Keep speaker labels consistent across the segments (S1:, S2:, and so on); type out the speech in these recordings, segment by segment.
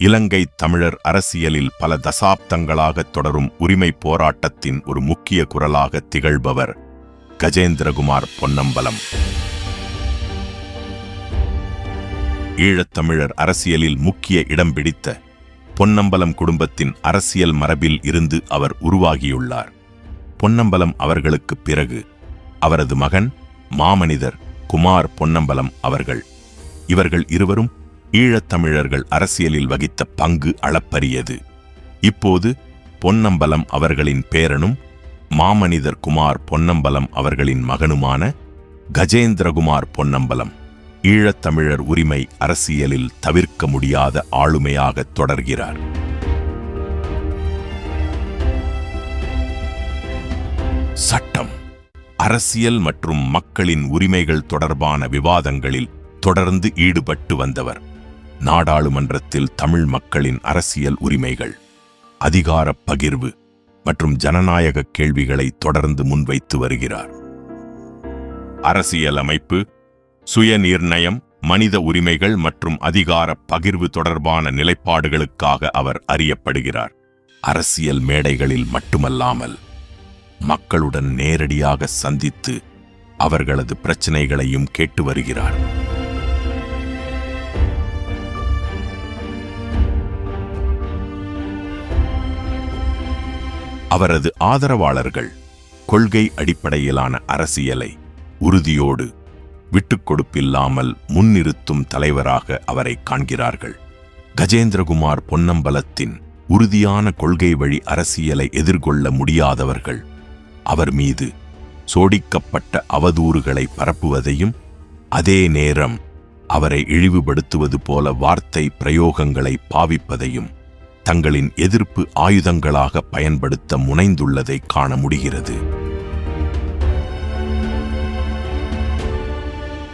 S1: இலங்கை தமிழர் அரசியலில் பல தசாப்தங்களாக தொடரும் உரிமை போராட்டத்தின் ஒரு முக்கிய குரலாக திகழ்பவர் கஜேந்திரகுமார் பொன்னம்பலம். ஈழத்தமிழர் அரசியலில் முக்கிய இடம் பிடித்த பொன்னம்பலம் குடும்பத்தின் அரசியல் மரபில் இருந்து அவர் உருவாகியுள்ளார். பொன்னம்பலம் அவர்களுக்கு பிறகு அவரது மகன் மாமனிதர் குமார் பொன்னம்பலம் அவர்கள். இவர்கள் இருவரும் ஈழத்தமிழர்கள் அரசியலில் வகித்த பங்கு அளப்பரியது. இப்போது பொன்னம்பலம் அவர்களின் பேரனும் மாமனிதர் குமார் பொன்னம்பலம் அவர்களின் மகனுமான கஜேந்திரகுமார் பொன்னம்பலம் ஈழத்தமிழர் உரிமை அரசியலில் தவிர்க்க முடியாத ஆளுமையாக தொடர்கிறார். சட்டம், அரசியல் மற்றும் மக்களின் உரிமைகள் தொடர்பான விவாதங்களில் தொடர்ந்து ஈடுபட்டு வந்தவர். நாடாளுமன்றத்தில் தமிழ் மக்களின் அரசியல் உரிமைகள், அதிகாரப் பகிர்வு மற்றும் ஜனநாயக கேள்விகளை தொடர்ந்து முன்வைத்து வருகிறார். அரசியலமைப்பு, சுயநிர்ணயம், மனித உரிமைகள் மற்றும் அதிகாரப் பகிர்வு தொடர்பான நிலைப்பாடுகளுக்காக அவர் அறியப்படுகிறார். அரசியல் மேடைகளில் மட்டுமல்லாமல் மக்களுடன் நேரடியாக சந்தித்து அவர்களது பிரச்சனைகளையும் கேட்டு வருகிறார். அவரது ஆதரவாளர்கள் கொள்கை அடிப்படையிலான அரசியலை உறுதியோடு விட்டுக்கொடுப்பில்லாமல் முன்னிறுத்தும் தலைவராக அவரை காண்கிறார்கள். கஜேந்திரகுமார் பொன்னம்பலத்தின் உறுதியான கொள்கை வழி அரசியலை எதிர்கொள்ள முடியாதவர்கள் அவர் மீது சோடிக்கப்பட்ட அவதூறுகளை பரப்புவதையும் அதே நேரம் அவரை இழிவுபடுத்துவது போல வார்த்தை பிரயோகங்களை பாவிப்பதையும் தங்களின் எதிர்ப்பு ஆயுதங்களாக பயன்படுத்த முனைந்துள்ளதை காண முடிகிறது.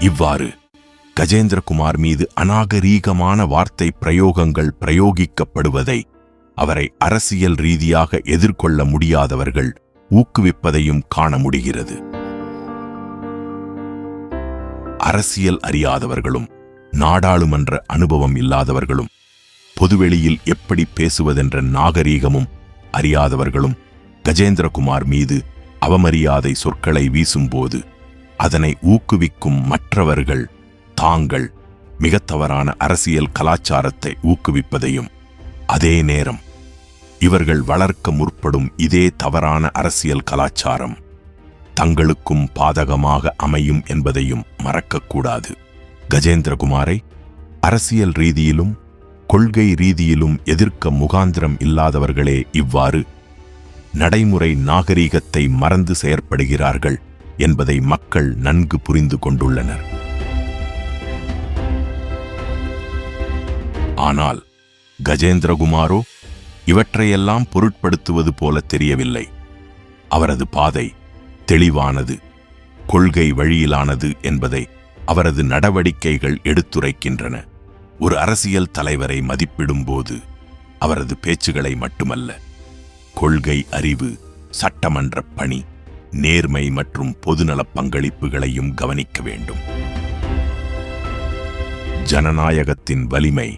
S1: இவ்வாறு கஜேந்திரகுமார் மீது அநாகரீகமான வார்த்தை பிரயோகங்கள் பிரயோகிக்கப்படுவதை அவரை அரசியல் ரீதியாக எதிர்கொள்ள முடியாதவர்கள் ஊக்குவிப்பதையும் காண முடிகிறது. அரசியல் அறியாதவர்களும் நாடாளுமன்ற அனுபவம் இல்லாதவர்களும் பொதுவெளியில் எப்படி பேசுவதென்ற நாகரீகமும் அறியாதவர்களும் கஜேந்திரகுமார் மீது அவமரியாதை சொற்களை வீசும்போது அதனை ஊக்குவிக்கும் மற்றவர்கள் தாங்கள் மிக தவறான அரசியல் கலாச்சாரத்தை ஊக்குவிப்பதையும் அதே நேரம் இவர்கள் வளர்க்க முற்படும் இதே தவறான அரசியல் கலாச்சாரம் தங்களுக்கும் பாதகமாக அமையும் என்பதையும் மறக்கக்கூடாது. கஜேந்திரகுமாரை அரசியல் ரீதியிலும் கொள்கை ரீதியிலும் எதிர்க்க முகாந்திரம் இல்லாதவர்களே இவ்வாறு நடைமுறை நாகரீகத்தை மறந்து செயற்படுகிறார்கள் என்பதை மக்கள் நன்கு புரிந்து கொண்டுள்ளனர். ஆனால் கஜேந்திரகுமாரோ இவற்றையெல்லாம் பொருட்படுத்துவது போல தெரியவில்லை. அவரது பாதை தெளிவானது, கொள்கை வழியிலானது என்பதை அவரது நடவடிக்கைகள் எடுத்துரைக்கின்றன. ஒரு அரசியல் தலைவரை மதிப்பிடும்போது அவரது பேச்சுகளை மட்டுமல்ல, கொள்கை அறிவு, சட்டமன்ற பணி, நேர்மை மற்றும் பொதுநலப் பங்களிப்புகளையும் கவனிக்க வேண்டும். ஜனநாயகத்தின் வலிமை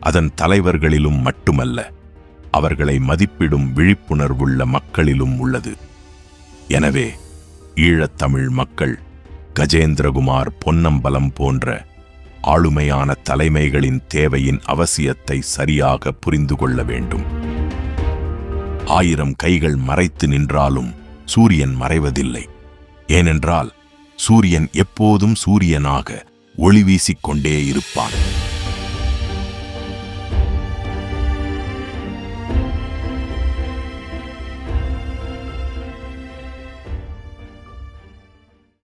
S1: அதன் தலைவர்களிலும் மட்டுமல்ல, அவர்களை மதிப்பிடும் விழிப்புணர்வுள்ள மக்களிலும் உள்ளது. எனவே ஈழத்தமிழ் மக்கள் கஜேந்திரகுமார் பொன்னம்பலம் போன்ற ஆளுமையான தலைமைகளின் தேவையின் அவசியத்தை சரியாக புரிந்து கொள்ள வேண்டும். 1000 கைகள் மறைத்து நின்றாலும் சூரியன் மறைவதில்லை. ஏனென்றால் சூரியன் எப்போதும் சூரியனாக ஒளி வீசிக்கொண்டே இருப்பான்.